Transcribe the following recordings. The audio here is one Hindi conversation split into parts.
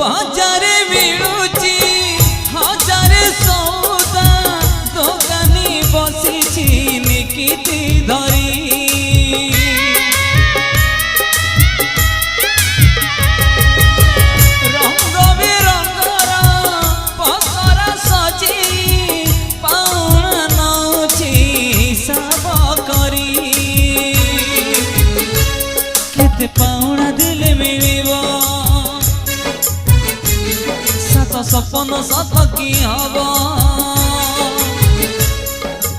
बजारे मिलुची हजारे सौदा दोकानी बसिची निकिति धरी रंग बिरंगर पसरा सजी पाउना नौची हिसाब करी केते पाउना दिले मिलिबो सात सपन सत की हब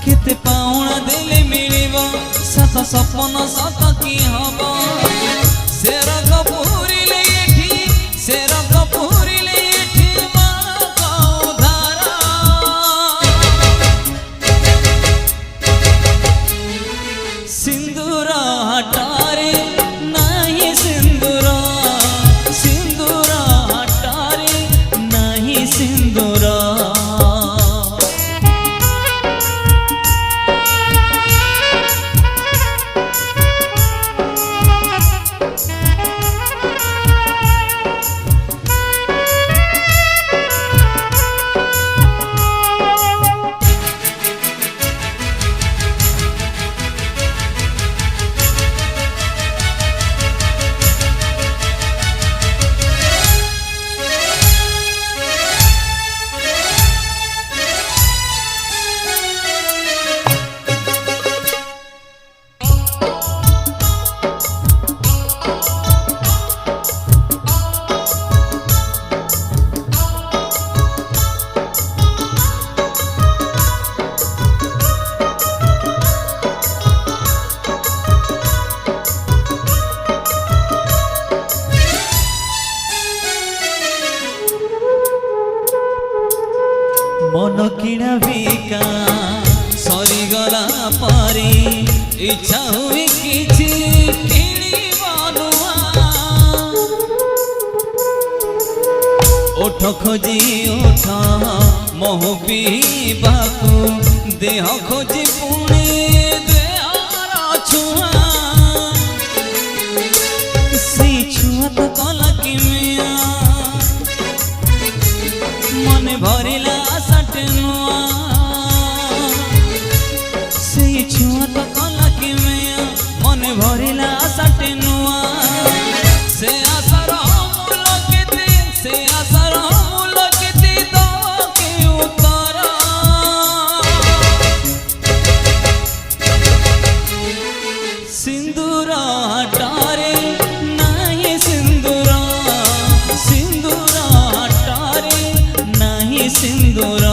केते पाउना दिले मिलिबो सात सपन सत की हब से रंग पूरिले एठी से रंग पूरिले एठी माँ उधारा सिंदूर हटारे नहीं सिंदूर सिंदूर हटारे नहीं सिंदूर मन किणा बिका सरीगला परी इच्छा हुई किछि किणिबो ओठ खोजी ओठ महु पीबाकू देह खोजी पुणे देहर छुआ से छुआ तो कला किमिया मन भरिला आशाटे नुआ से छुआ तो कला किमिया मन भरिला आशाटे नुआ से आशार मूल केते से आशार मूल केते दो के उतर सिंदूर हटारे नहीं सिंदूर सिंदूर हटारे नहीं सिंदूर